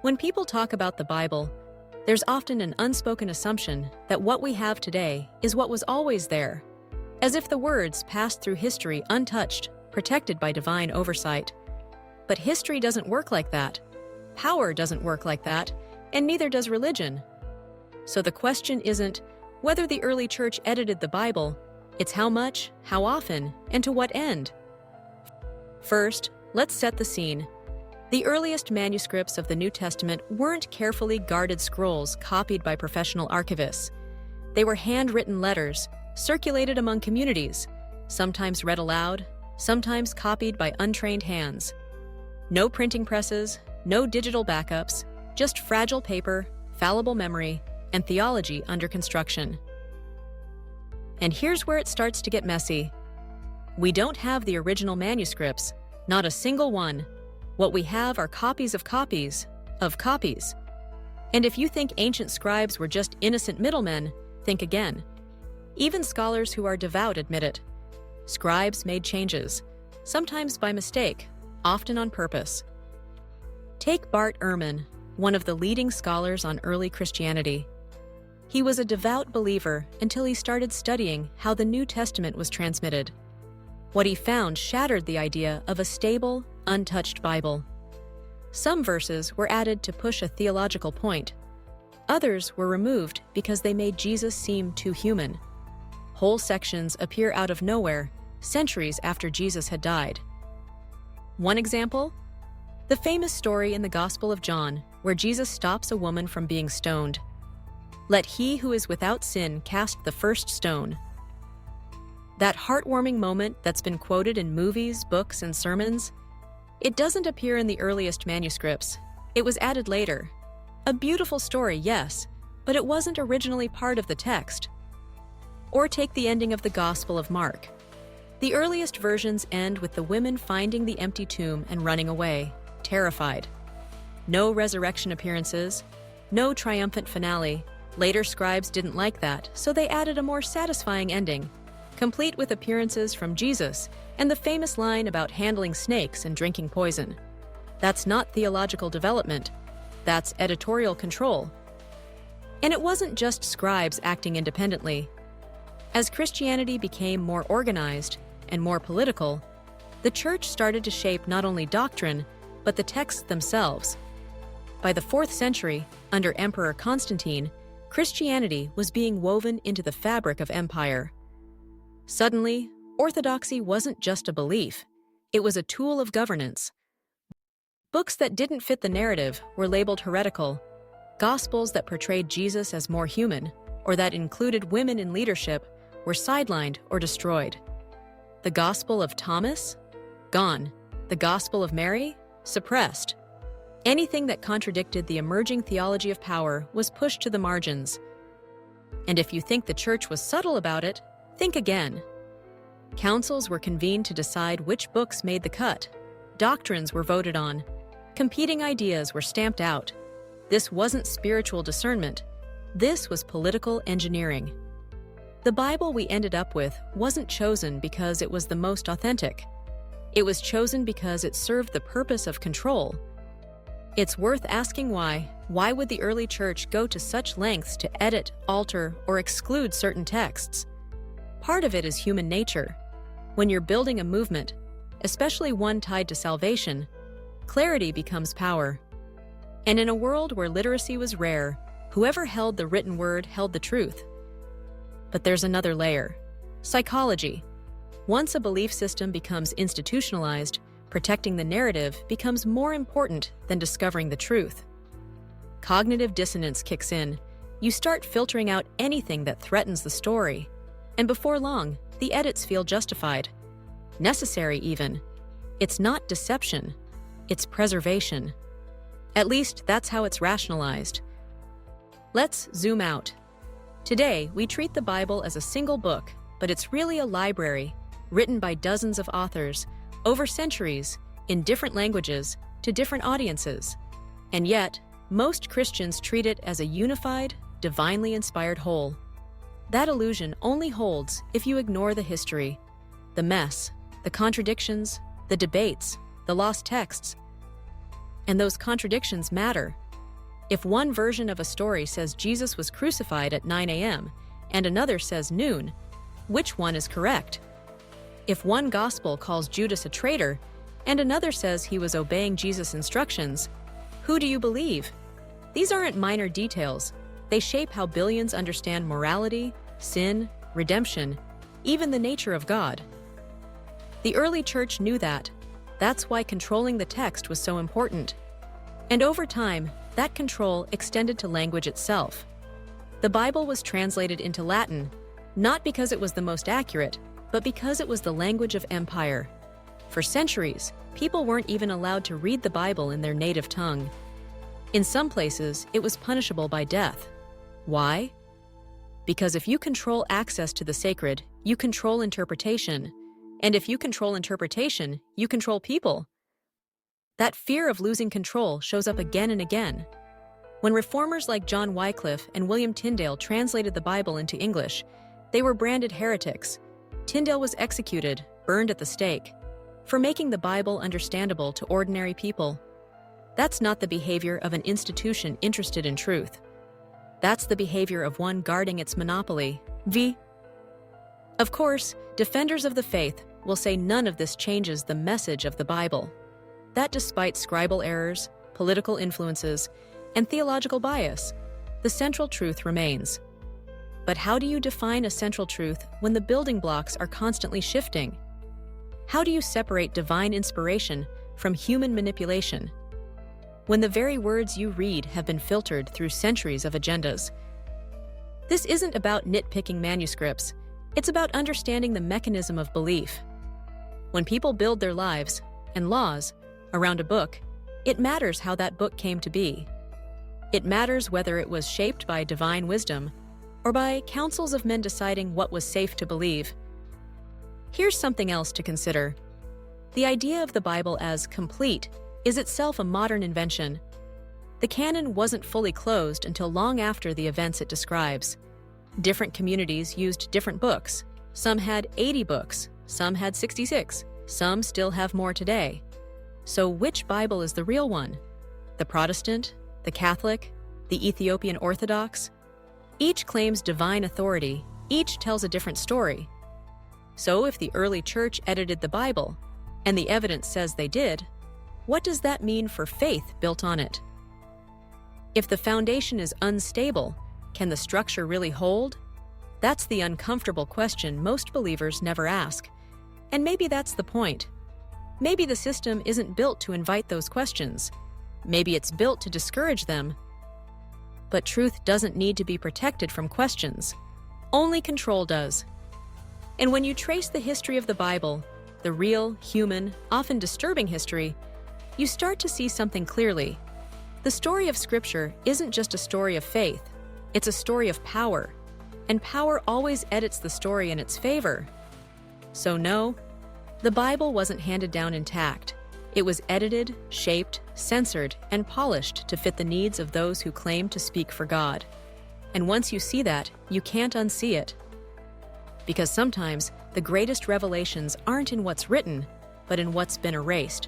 When people talk about the Bible, there's often an unspoken assumption that what we have today is what was always there, as if the words passed through history untouched, protected by divine oversight. But history doesn't work like that. Power doesn't work like that, and neither does religion. So the question isn't whether the early church edited the Bible, it's how much, how often, and to what end. First, let's set the scene. The earliest manuscripts of the New Testament weren't carefully guarded scrolls copied by professional archivists. They were handwritten letters, circulated among communities, sometimes read aloud, sometimes copied by untrained hands. No printing presses, no digital backups, just fragile paper, fallible memory, and theology under construction. And here's where it starts to get messy. We don't have the original manuscripts, not a single one. What we have are copies of copies of copies. And if you think ancient scribes were just innocent middlemen, think again. Even scholars who are devout admit it. Scribes made changes, sometimes by mistake, often on purpose. Take Bart Ehrman, one of the leading scholars on early Christianity. He was a devout believer until he started studying how the New Testament was transmitted. What he found shattered the idea of a stable, untouched Bible. Some verses were added to push a theological point. Others were removed because they made Jesus seem too human. Whole sections appear out of nowhere, centuries after Jesus had died. One example? The famous story in the Gospel of John, where Jesus stops a woman from being stoned. "Let he who is without sin cast the first stone." That heartwarming moment that's been quoted in movies, books, and sermons, it doesn't appear in the earliest manuscripts. It was added later. A beautiful story, yes, but it wasn't originally part of the text. Or take the ending of the Gospel of Mark. The earliest versions end with the women finding the empty tomb and running away, terrified. No resurrection appearances, no triumphant finale. Later scribes didn't like that, so they added a more satisfying ending, complete with appearances from Jesus and the famous line about handling snakes and drinking poison. That's not theological development, that's editorial control. And it wasn't just scribes acting independently. As Christianity became more organized and more political, the church started to shape not only doctrine, but the texts themselves. By the 4th century, under Emperor Constantine, Christianity was being woven into the fabric of empire. Suddenly, orthodoxy wasn't just a belief, it was a tool of governance. Books that didn't fit the narrative were labeled heretical. Gospels that portrayed Jesus as more human, or that included women in leadership, were sidelined or destroyed. The Gospel of Thomas? Gone. The Gospel of Mary? Suppressed. Anything that contradicted the emerging theology of power was pushed to the margins. And if you think the church was subtle about it, think again. Councils were convened to decide which books made the cut. Doctrines were voted on. Competing ideas were stamped out. This wasn't spiritual discernment. This was political engineering. The Bible we ended up with wasn't chosen because it was the most authentic. It was chosen because it served the purpose of control. It's worth asking why. Why would the early church go to such lengths to edit, alter, or exclude certain texts? Part of it is human nature. When you're building a movement, especially one tied to salvation, clarity becomes power. And in a world where literacy was rare, whoever held the written word held the truth. But there's another layer. Psychology. Once a belief system becomes institutionalized, protecting the narrative becomes more important than discovering the truth. Cognitive dissonance kicks in. You start filtering out anything that threatens the story. And before long, the edits feel justified. Necessary, even. It's not deception. It's preservation. At least that's how it's rationalized. Let's zoom out. Today, we treat the Bible as a single book, but it's really a library, written by dozens of authors, over centuries, in different languages, to different audiences. And yet, most Christians treat it as a unified, divinely inspired whole. That illusion only holds if you ignore the history, the mess, the contradictions, the debates, the lost texts. And those contradictions matter. If one version of a story says Jesus was crucified at 9 a.m. and another says noon, which one is correct? If one gospel calls Judas a traitor and another says he was obeying Jesus' instructions, who do you believe? These aren't minor details. They shape how billions understand morality, sin, redemption, even the nature of God. The early church knew that. That's why controlling the text was so important. And over time, that control extended to language itself. The Bible was translated into Latin, not because it was the most accurate, but because it was the language of empire. For centuries, people weren't even allowed to read the Bible in their native tongue. In some places, it was punishable by death. Why? Because if you control access to the sacred, you control interpretation. And if you control interpretation, you control people. That fear of losing control shows up again and again. When reformers like John Wycliffe and William Tyndale translated the Bible into English, they were branded heretics. Tyndale was executed, burned at the stake, for making the Bible understandable to ordinary people. That's not the behavior of an institution interested in truth. That's the behavior of one guarding its monopoly. Of course, defenders of the faith will say none of this changes the message of the Bible. That despite scribal errors, political influences, and theological bias, the central truth remains. But how do you define a central truth when the building blocks are constantly shifting? How do you separate divine inspiration from human manipulation? When the very words you read have been filtered through centuries of agendas. This isn't about nitpicking manuscripts. It's about understanding the mechanism of belief. When people build their lives and laws around a book, it matters how that book came to be. It matters whether it was shaped by divine wisdom or by councils of men deciding what was safe to believe. Here's something else to consider. The idea of the Bible as complete is itself a modern invention. The canon wasn't fully closed until long after the events it describes. Different communities used different books. Some had 80 books, some had 66, some still have more today. So which Bible is the real one? The Protestant, the Catholic, the Ethiopian Orthodox? Each claims divine authority, each tells a different story. So if the early church edited the Bible, and the evidence says they did, what does that mean for faith built on it? If the foundation is unstable, can the structure really hold? That's the uncomfortable question most believers never ask. And maybe that's the point. Maybe the system isn't built to invite those questions. Maybe it's built to discourage them. But truth doesn't need to be protected from questions. Only control does. And when you trace the history of the Bible, the real, human, often disturbing history, you start to see something clearly. The story of Scripture isn't just a story of faith. It's a story of power. And power always edits the story in its favor. So no, the Bible wasn't handed down intact. It was edited, shaped, censored, and polished to fit the needs of those who claim to speak for God. And once you see that, you can't unsee it. Because sometimes the greatest revelations aren't in what's written, but in what's been erased.